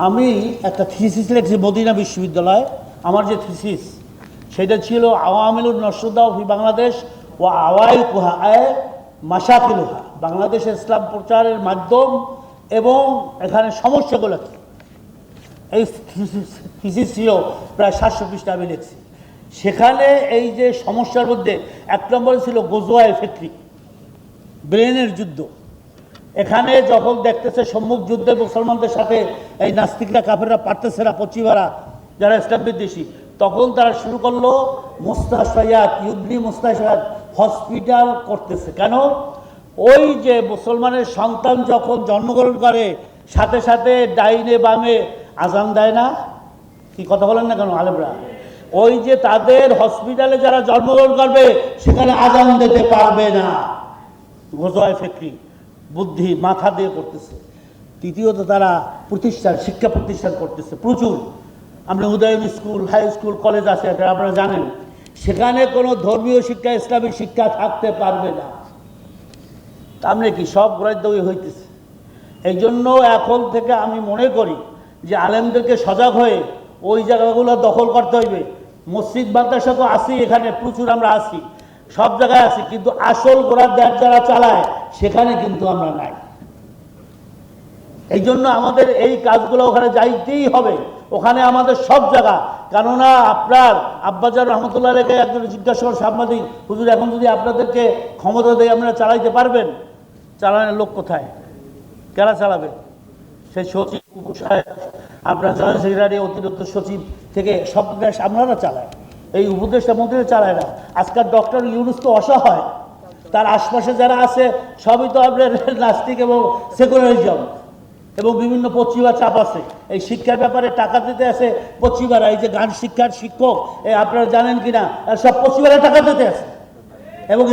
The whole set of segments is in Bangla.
আমি একটা থিসিস লিখছি মদিনা বিশ্ববিদ্যালয়ে। আমার যে থিসিস সেটা ছিল আওয়ামিলুন নসরুদ্দাহ ফি বাংলাদেশ ও আওয়াইকুহা মাশাকিলুহা, বাংলাদেশের ইসলাম প্রচারের মাধ্যম এবং এখানে সমস্যাগুলো কি। এই থিসিস ছিল প্রায় 700 পৃষ্ঠা আমি লিখছি। সেখানে এই যে সমস্যার মধ্যে 1 নম্বরে ছিল গজওয়ায়ে ফিক্রি, ব্রেনের যুদ্ধ। এখানে যখন দেখতেছে সম্মুখ যুদ্ধে মুসলমানদের সাথে এই নাস্তিকরা কাফেররা পারতেছে না, পশ্চিমারা যারা ইসলাম বিদ্বেষী, তখন তারা শুরু করলো মুস্তাশফায়াত, ইউবনি মুস্তাশফায়াত, হসপিটাল করতেছে। কেন? ওই যে মুসলমানের সন্তান যখন জন্মগ্রহণ করে সাথে সাথে ডাইনে বামে আজান দেয় না, কি কথা বলেন না কেন আলেমরা? ওই যে তাদের হসপিটালে যারা জন্মগ্রহণ করবে সেখানে আজান দিতে পারবে না। গজওয়ায়ে ফিক্রি, বুদ্ধি মাথা দিয়ে করতেছে। তৃতীয়ত তারা শিক্ষা প্রতিষ্ঠান করতেছে প্রচুর। আমরা Udayan school, high school, college আছে, এটা আপনারা জানেন। সেখানে কোনো ধর্মীয় শিক্ষা, ইসলামিক শিক্ষা থাকতে পারবে না। তাহলে কি সব গ্রাহ্য হইতেছে। এই জন্য এখন থেকে আমি মনে করি যে আলেমদেরকে সজাগ হয়ে ওই জায়গাগুলো দখল করতে হইবে। মসজিদ মাদ্রাসা তো আসি, এখানে প্রচুর আমরা আসি, সব জায়গায় আছি, কিন্তু আসল গোড়ার দেশ যারা চালায় সেখানে কিন্তু আমরা নাই। এই জন্য আমাদের এই কাজগুলো ওখানে যাইতেই হবে। ওখানে আমাদের সব জায়গা, কেননা আপনার আব্বাজান রহমতুল্লাহ রেখে একজন জিজ্ঞাসা করেন সাংবাদিক, হুজুর এখন যদি আপনাদেরকে ক্ষমতা দিয়ে আপনারা চালাইতে পারবেন, চালানোর লোক কোথায়, কারা চালাবে? সেই সচিব সাহেব, আপনার জয়েন্ট সেক্রেটারি, অতিরিক্ত সচিব থেকে সব দেশ আপনারা চালায়, এই উপদেষ্টা মন্ত্রীরা চালায় না। আজকাল ডক্টর ইউনূস তো অসহায়, তার আশপাশে যারা আছে সবই তো আপনার নাস্তিক এবং সেকুলারিজম এবং বিভিন্ন পশ্চিমা চাপ আছে। এই শিক্ষার ব্যাপারে টাকা দিতে আছে পশ্চিমারা। এই যে গান শিক্ষার শিক্ষক, আপনারা জানেন কিনা, সব পশ্চিমারা টাকা দিতে আছে এবং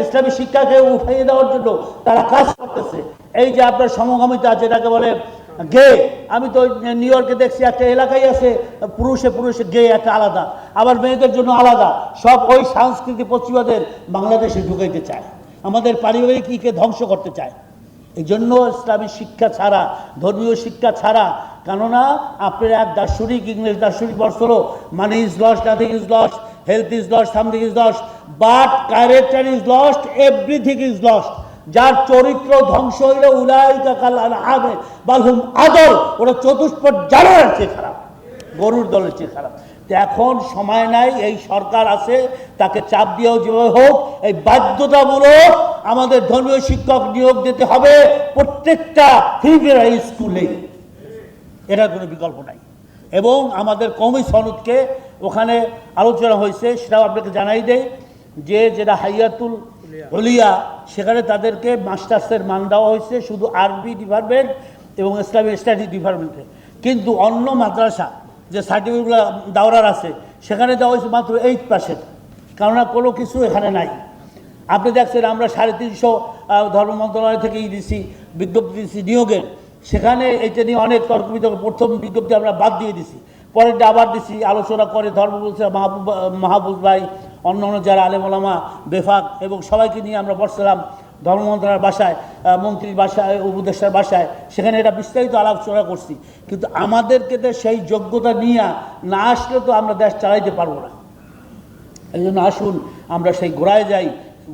ইসলামী শিক্ষাকে উঠাইয়ে দেওয়ার জন্য তারা কাজ করতেছে। এই যে আপনার সমকামিতা, যেটাকে বলে গে, আমি তো নিউ ইয়র্কে দেখছি একটা এলাকায় আছে পুরুষে গে একটা আলাদা, আবার মেয়েদের জন্য আলাদা। সব ওই সংস্কৃতি পশ্চিমাদের বাংলাদেশে ঢুকাইতে চায়, আমাদের পারিবারিককে ধ্বংস করতে চায়। এই জন্য ইসলামী শিক্ষা ছাড়া, ধর্মীয় শিক্ষা ছাড়া, কেননা আপনার এক দার্শনিক, ইংলিশ দার্শনিক বর্ষ হলো money is lost, nothing is lost, health is lost, something is lost, but character is lost, everything is lost. যার চরিত্র ধ্বংস হইলে উলাইকা কাল আনআম বাল হুম আদল, ওরা চতুষ্পদ জানোয়ারের চেয়ে খারাপ, গরুর দলের চেয়ে খারাপ। এখন সময় নাই, এই সরকার আছে, তাকে চাপ দিয়েও যেভাবে হোক এই বাধ্যতামূলক আমাদের ধর্মীয় শিক্ষক নিয়োগ দিতে হবে প্রত্যেকটা প্রাইমারি স্কুলে, এটার কোনো বিকল্প নাই। এবং আমাদের কওমি সনদকে ওখানে আলোচনা হয়েছে, সেটাও আপনাকে জানাই দেয় যে যেটা হাইয়াতুল উলিয়া, সেখানে তাদেরকে মাস্টার্সের মান দেওয়া হয়েছে শুধু আরবি ডিপার্টমেন্ট এবং ইসলামিক স্টাডি ডিপার্টমেন্টে, কিন্তু অন্য মাদ্রাসা যে সার্টিফিকেটগুলো দাওরার আছে সেখানে দেওয়া হয়েছে মাত্র 8%, কেননা কোনো কিছু এখানে নাই। আপনি দেখছেন আমরা 350 ধর্ম মন্ত্রণালয় থেকে দিছি, বিজ্ঞপ্তি দিচ্ছি নিয়োগের, সেখানে এটা নিয়ে অনেক তর্ক বিতর্ক। প্রথম বিজ্ঞপ্তি আমরা বাদ দিয়ে দিছি, পরেরটা আবার দিছি, আলোচনা করে ধর্ম বলছে মাহবুব ভাই, অন্য যারা আলেম ওলামা, বেফাক এবং সবাইকে নিয়ে আমরা বসছিলাম ধর্ম মন্ত্রণালয়ের বাসায়, মন্ত্রীর বাসায়, উপদেষ্টার বাসায়, সেখানে এটা বিস্তারিত আলোচনা করছি। কিন্তু আমাদেরকে তো সেই যোগ্যতা নিয়ে না আসলে তো আমরা দেশ চালাইতে পারবো না। এই জন্য আসুন আমরা সেই গোড়ায় যাই,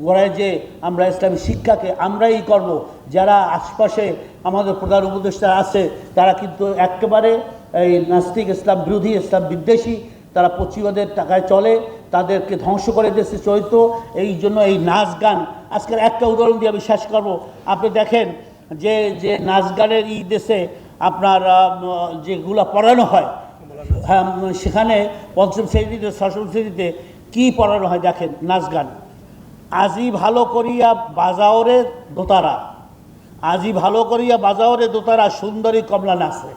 গোড়ায় যে আমরা ইসলামী শিক্ষাকে আমরাই করব। যারা আশপাশে আমাদের প্রধান উপদেষ্টা আছে তারা কিন্তু একেবারে এই নাস্তিক, ইসলাম বিরোধী, ইসলাম বিদ্বেষী, তারা পশ্চিমাদের টাকায় চলে, তাদেরকে ধ্বংস করে দিয়েছে চরিত্র। এই জন্য এই নাচ গান, আজকের একটা উদাহরণ দিয়ে আমি শেষ করবো। আপনি দেখেন যে যে নাচ গানের দেশে আপনার যেগুলো পড়ানো হয়, সেখানে পঞ্চম শ্রেণীতে, ষষ্ঠ শ্রেণীতে কী পড়ানো হয় দেখেন, নাচ গান। আজি ভালো করিয়া বাজাওরে দোতারা, আজি ভালো করিয়া বাজাওরে দোতারা, সুন্দরী কমলা নাচে।